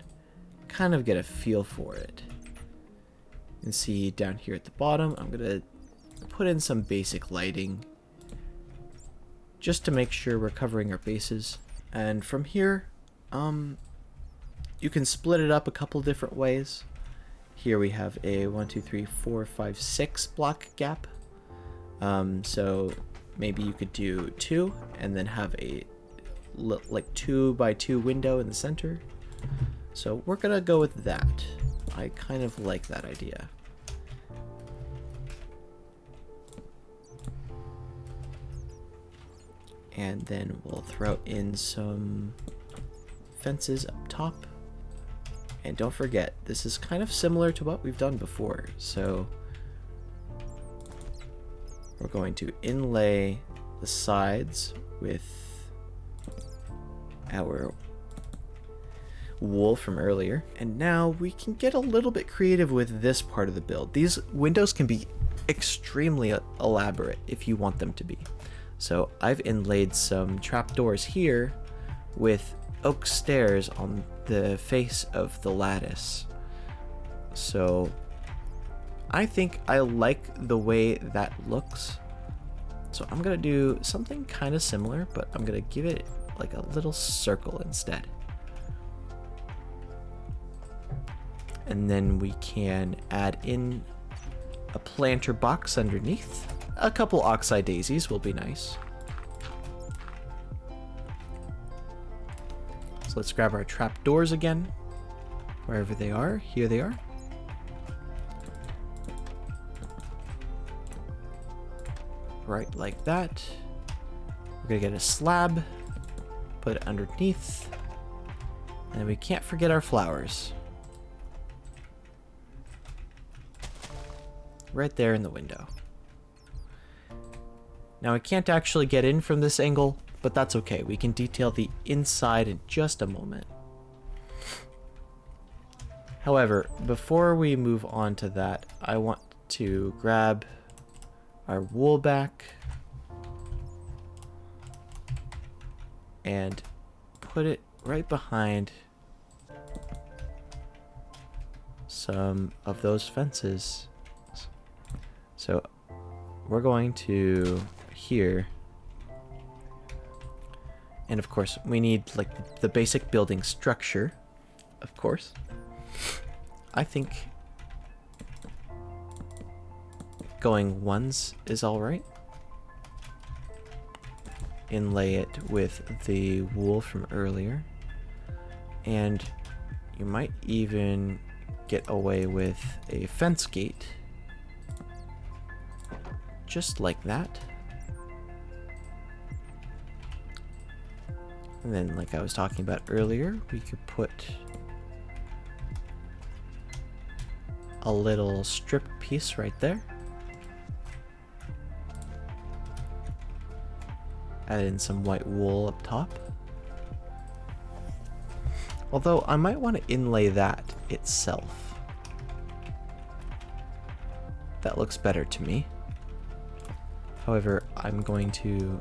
kind of get a feel for it. You can see down here at the bottom, I'm going to put in some basic lighting just to make sure we're covering our bases. And from here, you can split it up a couple different ways. Here we have a 1, 2, 3, 4, 5, 6 block gap. So maybe you could do 2 and then have a like 2 by 2 window in the center. So we're gonna go with that. I kind of like that idea. And then we'll throw in some fences up top. And don't forget, this is kind of similar to what we've done before. So we're going to inlay the sides with our wool from earlier. And now we can get a little bit creative with this part of the build. These windows can be extremely elaborate if you want them to be. So I've inlaid some trapdoors here with oak stairs on the face of the lattice. So I think I like the way that looks. So I'm gonna do something kind of similar, but I'm gonna give it like a little circle instead. And then we can add in a planter box underneath. A couple Oxeye Daisies will be nice. So let's grab our trapdoors again. Wherever they are, here they are. Right like that. We're gonna get a slab, put it underneath, and then we can't forget our flowers. Right there in the window. Now I can't actually get in from this angle, but that's okay. We can detail the inside in just a moment. However, before we move on to that, I want to grab our wool back and put it right behind some of those fences. So we're going to here, and of course we need like the basic building structure, of course. I think going ones is all right. Inlay it with the wool from earlier, and you might even get away with a fence gate just like that. And then, like I was talking about earlier, we could put a little strip piece right there. Add in some white wool up top. Although I might want to inlay that itself. That looks better to me. However, I'm going to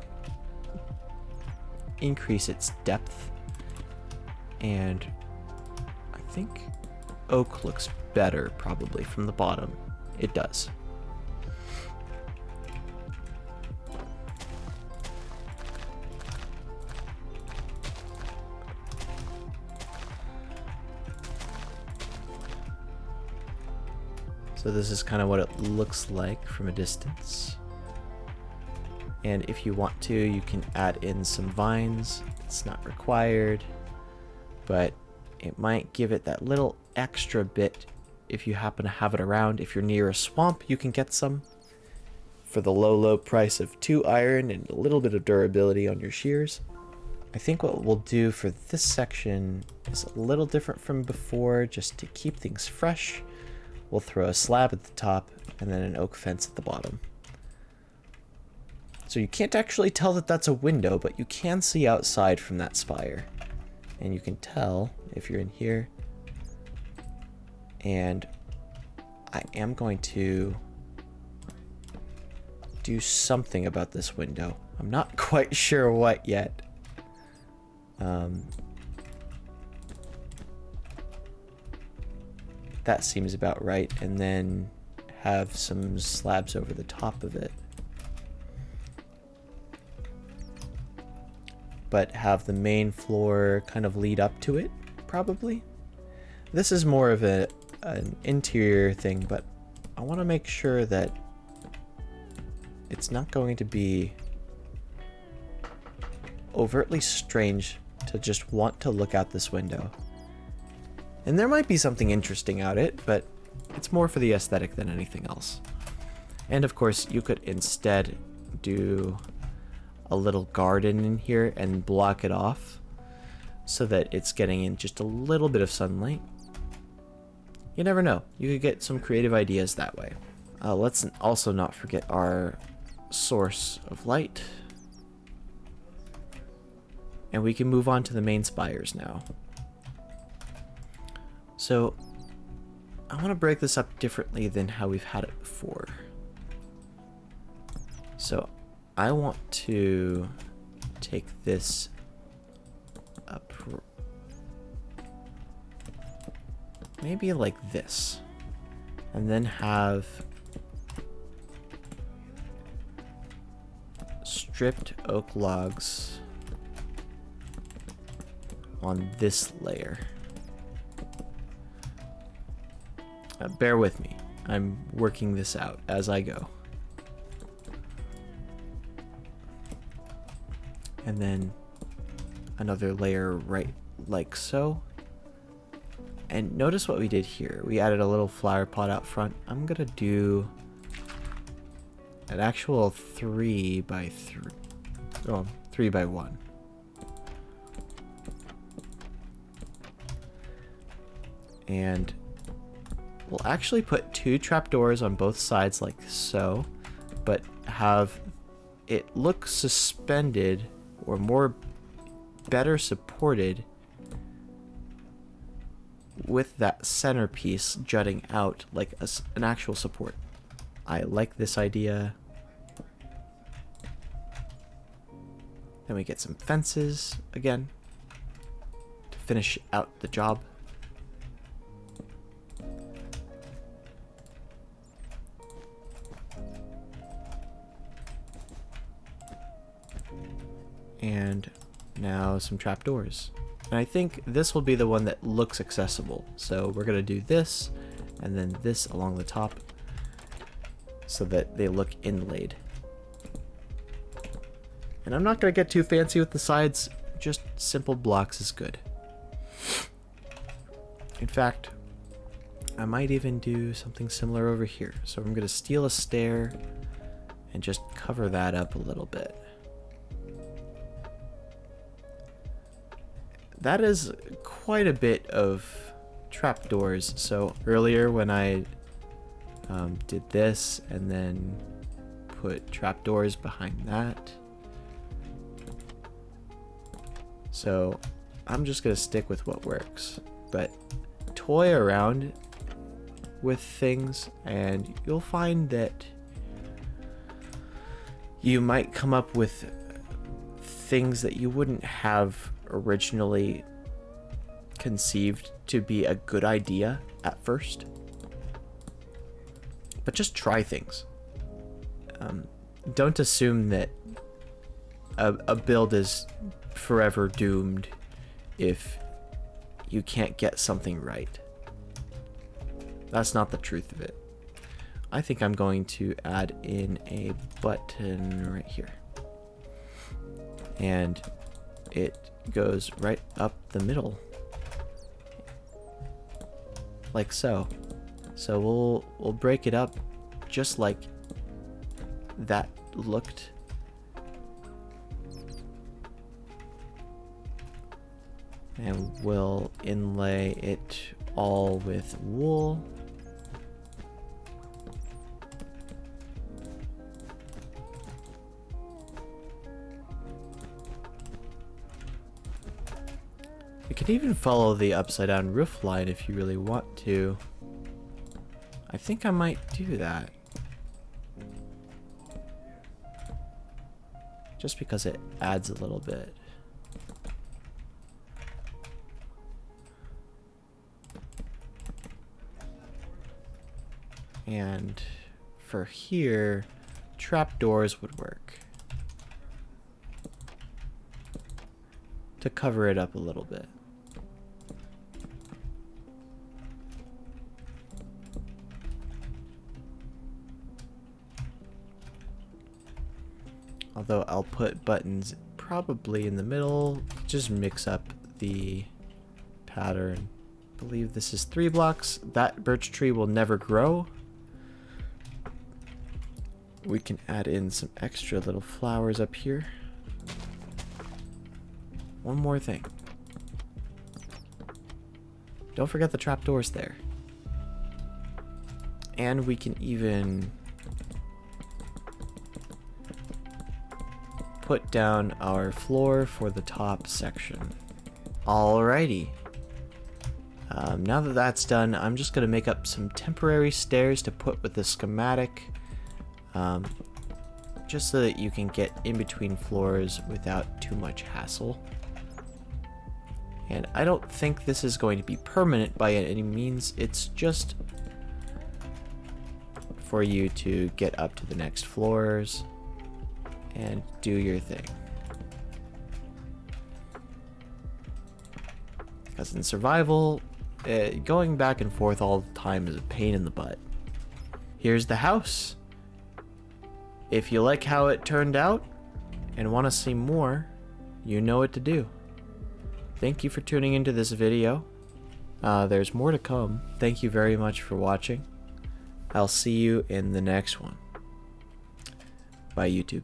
increase its depth, and I think oak looks better probably from the bottom. It does. So this is kind of what it looks like from a distance. And if you want to, you can add in some vines. It's not required, but it might give it that little extra bit if you happen to have it around. If you're near a swamp, you can get some for the low price of 2 iron and a little bit of durability on your shears. I think what we'll do for this section is a little different from before, just to keep things fresh. We'll throw a slab at the top and then an oak fence at the bottom. So you can't actually tell that that's a window, but you can see outside from that spire. And you can tell if you're in here. And I am going to do something about this window. I'm not quite sure what yet. That seems about right. And then have some slabs over the top of it. But have the main floor kind of lead up to it, probably. This is more of an interior thing, but I want to make sure that it's not going to be overtly strange to just want to look out this window. And there might be something interesting out it, but it's more for the aesthetic than anything else. And of course, you could instead do a little garden in here and block it off so that it's getting in just a little bit of sunlight. You never know. You could get some creative ideas that way. Let's also not forget our source of light. And we can move on to the main spires now. So I want to break this up differently than how we've had it before. So I want to take this up maybe like this, and then have stripped oak logs on this layer. Bear with me. I'm working this out as I go. And then another layer right like so. And notice what we did here. We added a little flower pot out front. I'm gonna do an actual 3 by 3. Oh, 3 by 1. And we'll actually put 2 trapdoors on both sides like so, but have it look suspended or more better supported with that centerpiece jutting out like an actual support. I like this idea. Then we get some fences again to finish out the job. And now some trapdoors. And I think this will be the one that looks accessible. So we're going to do this and then this along the top so that they look inlaid. And I'm not going to get too fancy with the sides, just simple blocks is good. In fact, I might even do something similar over here. So I'm going to steal a stair and just cover that up a little bit. That is quite a bit of trapdoors. So earlier when I did this and then put trapdoors behind that. So I'm just gonna stick with what works, but toy around with things and you'll find that you might come up with things that you wouldn't have originally conceived to be a good idea at first. But just try things. Don't assume that a build is forever doomed if you can't get something right. That's not the truth of it. I think I'm going to add in a button right here. And it goes right up the middle. Like so. So we'll break it up just like that looked. And we'll inlay it all with wool. You can even follow the upside down roof line if you really want to. I think I might do that. Just because it adds a little bit. And for here, trapdoors would work. To cover it up a little bit. Although I'll put buttons probably in the middle, just mix up the pattern. I believe this is 3 blocks. That birch tree will never grow. We can add in some extra little flowers up here. One more thing. Don't forget the trapdoors there. And we can even put down our floor for the top section. Alrighty. Now that that's done, I'm just going to make up some temporary stairs to put with the schematic. Just so that you can get in between floors without too much hassle. And I don't think this is going to be permanent by any means. It's just for you to get up to the next floors and do your thing. Because in survival, going back and forth all the time is a pain in the butt. Here's the house. If you like how it turned out and want to see more, you know what to do. Thank you for tuning into this video. There's more to come. Thank you very much for watching. I'll see you in the next one. Bye, YouTube.